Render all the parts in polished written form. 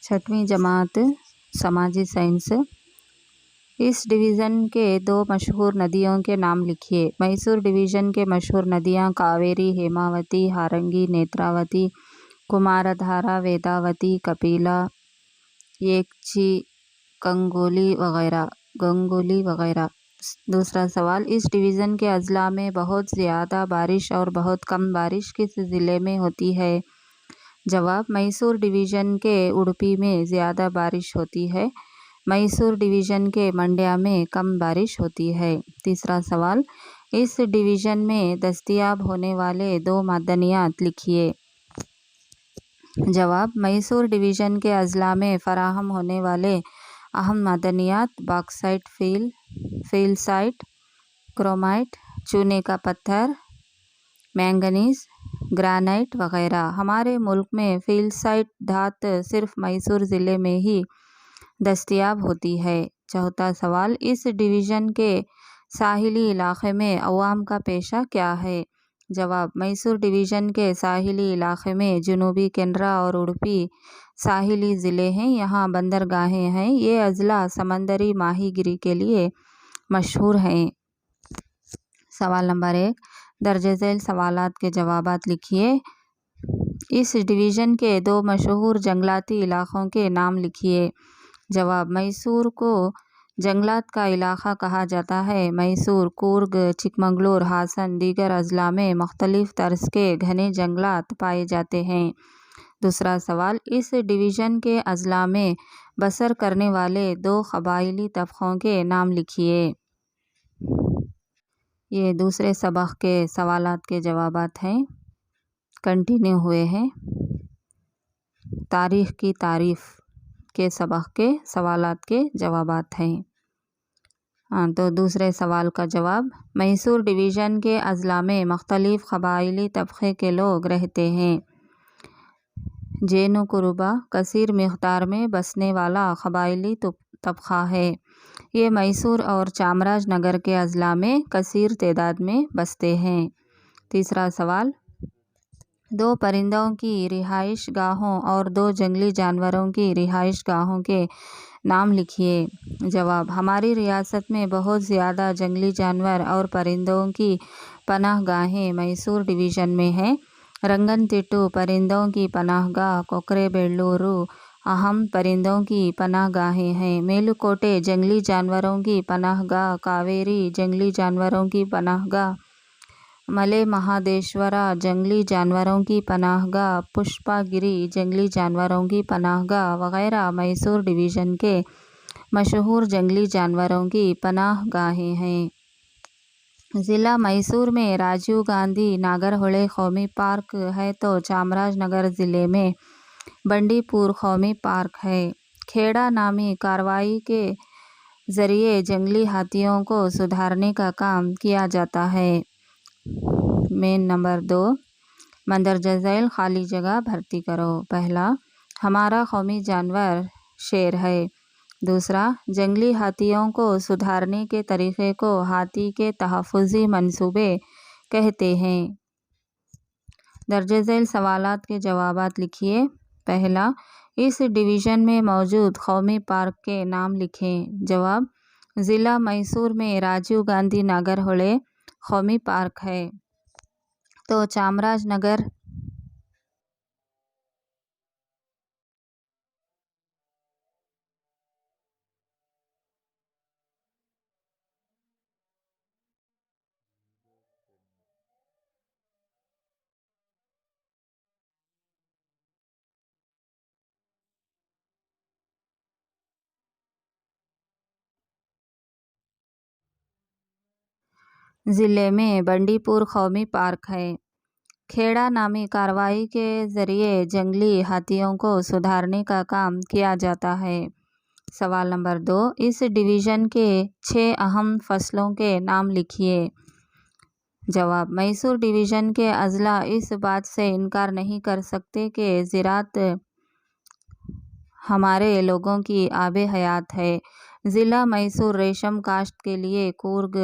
छठवीं जमात समाजी साइंस। इस डिवीज़न के 2 मशहूर नदियों के नाम लिखिए। मैसूर डिवीज़न के मशहूर नदियाँ कावेरी, हेमावती, हारंगी, नेत्रावती, कुमारधारा, वेदावती, कपिला, येकची, गंगोली वगैरह। दूसरा सवाल, इस डिवीज़न के अजला में बहुत ज़्यादा बारिश और बहुत कम बारिश किस ज़िले में होती है? जवाब, मैसूर डिवीज़न के उडुपी में ज़्यादा बारिश होती है। मैसूर डिवीज़न के मंड्या में कम बारिश होती है। तीसरा सवाल, इस डिवीज़न में दस्तयाब होने वाले 2 मादनियात लिखिए। जवाब, मैसूर डिवीज़न के अजला में फराहम होने वाले अहम मादनियात बॉक्साइट, फील्साइट, क्रोमाइट, चूने का पत्थर, मैंगनीज, ग्रेनाइट वगैरह। हमारे मुल्क में फील्साइट धात सिर्फ मैसूर ज़िले में ही दस्तयाब होती है। चौथा सवाल, इस डिवीज़न के साहिली इलाके में अवाम का पेशा क्या है? जवाब, मैसूर डिवीज़न के साहिली इलाके में जनूबी केनरा और उडुपी साहिली ज़िले हैं। यहाँ बंदरगाहें हैं। ये अजला समंदरी माहीगिरी के लिए मशहूर हैं। सवाल नंबर 1, दर्ज झैल सवालात के जवाबात लिखिए। इस डिवीज़न के 2 मशहूर जंगलाती इलाकों के नाम लिखिए। जवाब, मैसूर को जंगलात का इलाका कहा जाता है। मैसूर, कूर्ग, चिकमंगलूर, हासन, दीगर अजला में मुख्तलिफ तर्ज के घने जंगलात पाए जाते हैं। दूसरा सवाल, इस डिवीज़न के अजला में बसर करने वाले 2 क़बाइली तबक़ों के नाम लिखिए। ये दूसरे सबक के सवालात के जवाबात हैं, कंटिन्यू हुए हैं। तारीख़ की तारीफ़ के सबक के सवालात के जवाबात हैं। तो दूसरे सवाल का जवाब, मैसूर डिवीज़न के अजला में मुख्तलिफ क़बाइली तबक़े के लोग रहते हैं। जेनु कुरुबा कसीर मिक़दार में बसने वाला क़बाइली तबक़ा है। ये मैसूर और चामराजनगर के अजला में कसीर तादाद में बसते हैं। तीसरा सवाल, 2 परिंदों की रिहाइश गाहों और 2 जंगली जानवरों की रिहाइश गाहों के नाम लिखिए। जवाब, हमारी रियासत में बहुत ज़्यादा जंगली जानवर और परिंदों की पनाह गाहें मैसूर डिवीज़न में हैं। रंगनतिट्टू परिंदों की पनाहगाह, कोकरेबेल्लूरू अहम परिंदों की पनाह गाहें हैं। मेलुकोटे जंगली जानवरों की पनाहगाह, कावेरी जंगली जानवरों की पनाहगाह, मले महादेश्वरा जंगली जानवरों की पनाहगाह, पुष्पागिरी जंगली जानवरों की पनाहगाह वगैरह मैसूर डिवीज़न के मशहूर जंगली जानवरों की पनाह गाहें हैं। ज़िला मैसूर में राजीव गांधी नागरहोले कौमी पार्क है तो चामराजनगर ज़िले में बंडीपुर कौमी पार्क है। खेड़ा नामी कार्रवाई के ज़रिए जंगली हाथियों को सुधारने का काम किया जाता है। मेन नंबर 2, मंदरजा झैल खाली जगह भर्ती करो। पहला, हमारा कौमी जानवर शेर है। दूसरा, जंगली हाथियों को सुधारने के तरीक़े को हाथी के तहफ़्फ़ुज़ी मंसूबे कहते हैं। दर्ज झैल सवालात के जवाबात लिखिए। पहला, इस डिवीज़न में मौजूद कौमी पार्क के नाम लिखें। जवाब, ज़िला मैसूर में राजीव गांधी नागरहोले कौमी पार्क है तो चामराजनगर ज़िले में बंडीपुर कौमी पार्क है। खेड़ा नामी कार्रवाई के ज़रिए जंगली हाथियों को सुधारने का काम किया जाता है। सवाल नंबर 2, इस डिवीज़न के 6 अहम फसलों के नाम लिखिए। जवाब, मैसूर डिवीज़न के अजला इस बात से इनकार नहीं कर सकते कि ज़राअत हमारे लोगों की आबे हयात है। ज़िला मैसूर रेशम काश्त के लिए कूर्ग,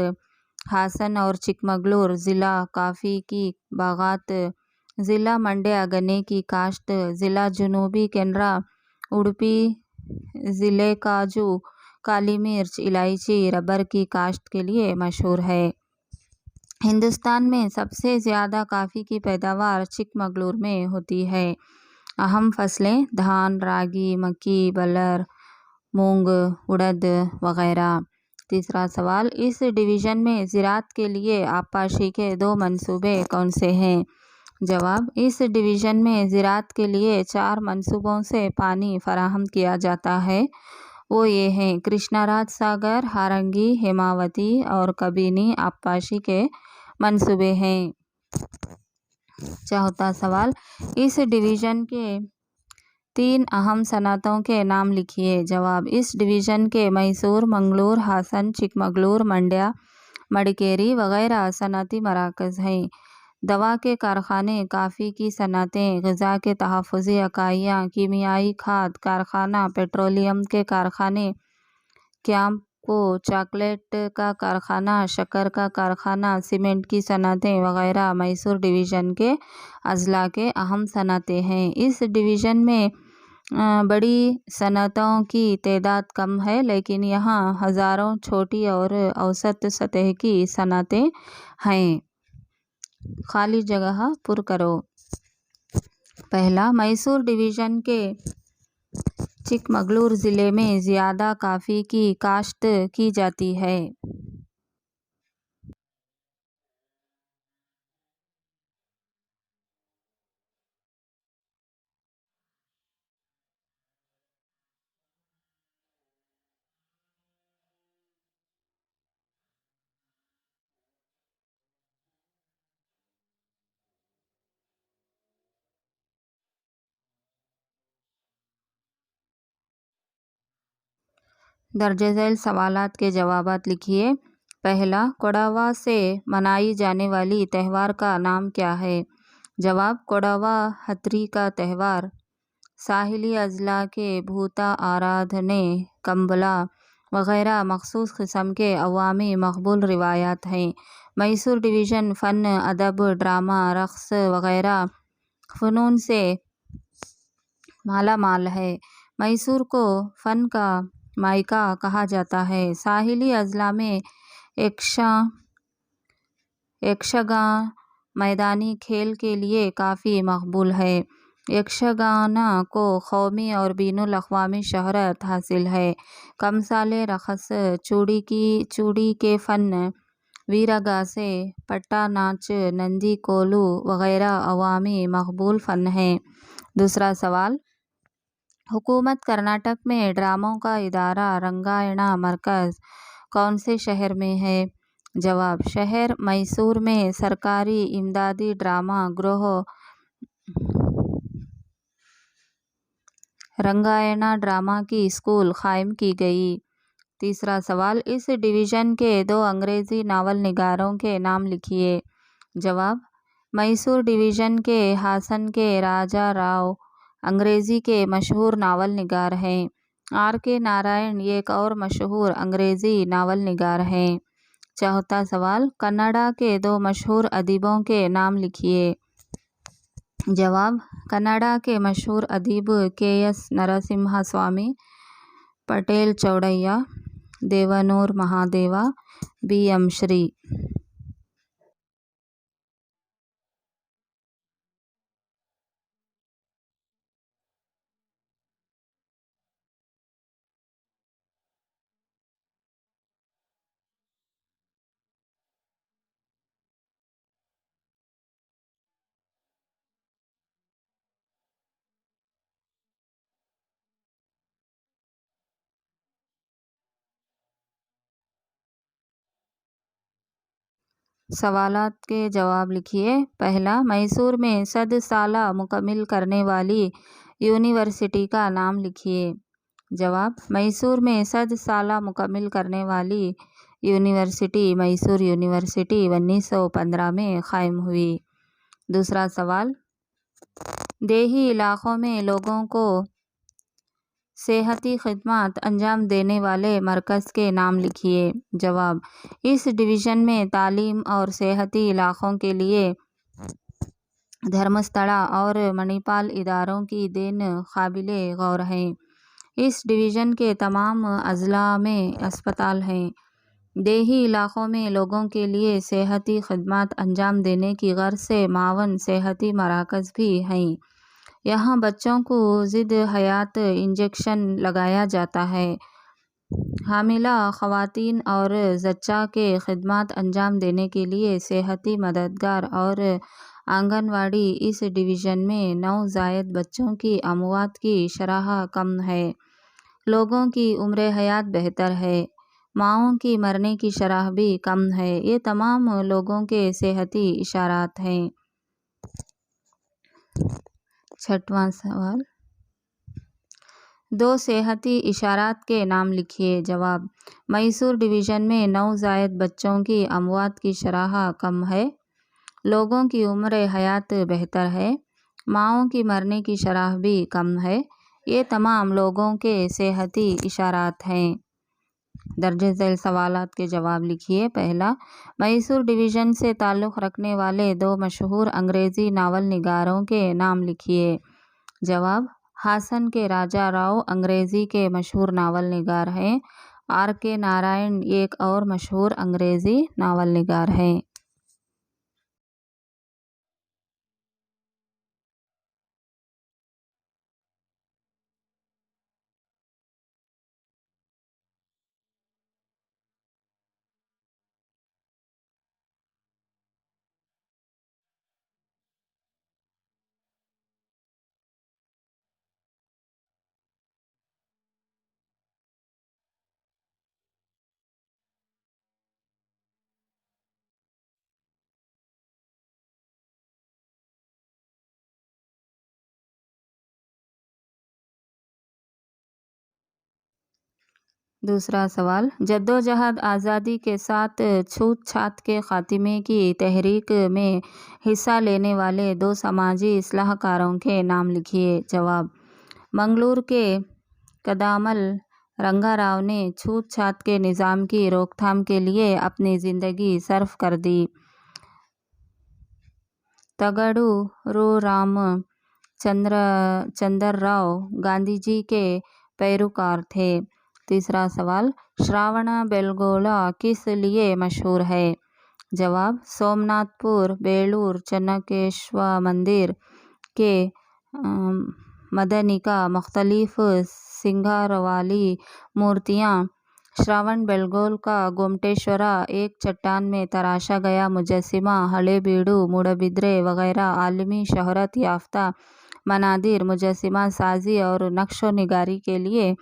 हासन और चिकमंगलूर ज़िला कॉफ़ी की बागात, ज़िला मंड्या गन्ने की काश्त, ज़िला जनूबी केनरा उडुपी ज़िले काजू, काली मिर्च, इलायची, रबर की काश्त के लिए मशहूर है। हिंदुस्तान में सबसे ज़्यादा कॉफ़ी की पैदावार चिकमगलूर में होती है। अहम फसलें धान, रागी, मक्की, बलर, मूंग, उड़द वगैरह। तीसरा सवाल, इस डिवीज़न में ज़राअत के लिए आबपाशी के 2 मंसूबे कौन से हैं? जवाब, इस डिवीज़न में ज़राअत के लिए 4 मंसूबों से पानी फराहम किया जाता है। वो ये हैं कृष्णाराज सागर, हारंगी, हेमावती और कबिनी आबपाशी के मंसूबे हैं। चौथा सवाल, इस डिवीज़न के 3 अहम सनअतों के नाम लिखिए। जवाब, इस डिवीज़न के मैसूर, मंगलूर, हासन, चिकमगलूर, मंड्या, मडिकेरी वगैरह सनअती मराकज़ हैं। दवा के कारखाने, कॉफ़ी की सनअतें, ग़िज़ा के तहफ़्फ़ुज़ी इकाइयाँ, कीमियाई खाद कारखाना, पेट्रोलियम के कारखाने, कैंपो चॉकलेट का कारखाना, शक्कर का कारखाना, सीमेंट की सनअतें वगैरह मैसूर डिवीज़न के अज़ला के अहम सनअतें हैं। इस डिवीज़न में बड़ी सनअतों की तादाद कम है, लेकिन यहाँ हज़ारों छोटी और औसत सतह की सनअतें हैं। खाली जगह पुर करो। पहला, मैसूर डिवीज़न के चिकमगलूर ज़िले में ज़्यादा कॉफ़ी की काश्त की जाती है। दर्ज झैल सवालात के जवाबात लिखिए। पहला, कोडावा से मनाई जाने वाली त्यौहार का नाम क्या है? जवाब, कोडावा हथरी का त्यौहार। साहिली अज़ला के भूता आराधने, कंबला वगैरह मखसूस किस्म के अवामी मकबूल रिवायात हैं। मैसूर डिवीज़न फ़न, अदब, ड्रामा, रक़्स वगैरह फ़नून से माला माल है। मैसूर को फ़न का मायका कहा जाता है। साहिली अज़ला में यक्षगान मैदानी खेल के लिए काफ़ी मकबूल है। यक्षगाना को कौमी और बैनुल अक़वामी शहरत हासिल है। कमसाले रक़स, चूड़ी के फ़न, वीरगासे, पट्टा नाच, नंदी कोलू वगैरह अवामी मकबूल फ़न हैं। दूसरा सवाल, हुकूमत कर्नाटक में ड्रामों का इदारा रंगायणा मरकज़ कौन से शहर में है? जवाब, शहर मैसूर में सरकारी इमदादी ड्रामा गृह रंगायणा ड्रामा की स्कूल कायम की गई। तीसरा सवाल, इस डिवीज़न के 2 अंग्रेज़ी नावल निगारों के नाम लिखिए। जवाब, मैसूर डिवीज़न के हासन के राजा राव अंग्रेज़ी के मशहूर नावल निगार हैं। R.K. नारायण एक और मशहूर अंग्रेज़ी नावल निगार हैं। चौथा सवाल, कन्नड़ा के 2 मशहूर अदीबों के नाम लिखिए। जवाब, कन्नड़ा के मशहूर अदीब K.S. नरसिम्हा स्वामी, पटेल चौड़ैया, देवनूर महादेवा, B.M. श्री। सवालात के जवाब लिखिए। पहला, मैसूर में 100 साला मुकम्मिल करने वाली यूनिवर्सिटी का नाम लिखिए। जवाब, मैसूर में 100 साला मुकम्मिल करने वाली यूनिवर्सिटी मैसूर यूनिवर्सिटी 1915 में कायम हुई। दूसरा सवाल, देही इलाकों में लोगों को सेहती खिदमत अंजाम देने वाले मरकज़ के नाम लिखिए। जवाब, इस डिवीज़न में तालीम और सेहती इलाकों के लिए धर्मस्थला और मणिपाल इदारों की देन काबिले गौर हैं। اس ڈویژن کے تمام اضلاع میں اسپتال ہیں۔ دیہی علاقوں میں لوگوں کے لیے صحتی خدمات انجام دینے کی غرض سے معاون صحتی مراکز بھی ہیں۔ یہاں بچوں کو ضد حیات انجیکشن لگایا جاتا ہے۔ حاملہ خواتین اور زچہ کے خدمات انجام دینے کے لیے صحتی مددگار اور آنگن واڑی۔ اس ڈویژن میں نوزائیدہ بچوں کی اموات کی شرح کم ہے، لوگوں کی عمر حیات بہتر ہے، ماؤں کی مرنے کی شرح بھی کم ہے۔ یہ تمام لوگوں کے صحتی اشارات ہیں۔ 6واں سوال، 2 صحتی اشارات کے نام لکھیے۔ جواب: میسور ڈویژن میں نوزائیدہ بچوں کی اموات کی شرح کم ہے، لوگوں کی عمر حیات بہتر ہے، ماؤں کی مرنے کی شرح بھی کم ہے۔ یہ تمام لوگوں کے صحتی اشارات ہیں۔ درج ذیل سوالات کے جواب لکھیے۔ پہلا، میسور ڈویژن سے تعلق رکھنے والے 2 مشہور انگریزی ناول نگاروں کے نام لکھیے۔ جواب: ہاسن کے راجا راؤ انگریزی کے مشہور ناول نگار ہیں۔ آر کے نارائن ایک اور مشہور انگریزی ناول نگار ہیں۔ دوسرا سوال، جدوجہد آزادی کے ساتھ چھوت چھات کے خاتمے کی تحریک میں حصہ لینے والے 2 سماجی اصلاح کاروں کے نام لکھیے۔ جواب: منگلور کے کدامل رنگا راؤ نے چھوت چھات کے نظام کی روک تھام کے لیے اپنی زندگی صرف کر دی۔ تگڑو رام چندر راؤ گاندھی جی کے پیروکار تھے۔ تیسرا سوال، شراون بیلگولا کس لیے مشہور ہے؟ جواب: سومناتھ پور بیلور چنکیشوا مندر کے مدنیکا مختلف سنگھار والی مورتیاں، شراون بیلگول کا گومٹیشورا ایک چٹان میں تراشا گیا مجسمہ، ہلے بیڈو موڈبدرے وغیرہ عالمی شہرت یافتہ مناظر مجسمہ سازی اور نقش و نگاری کے لیے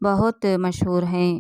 بہت مشہور ہیں۔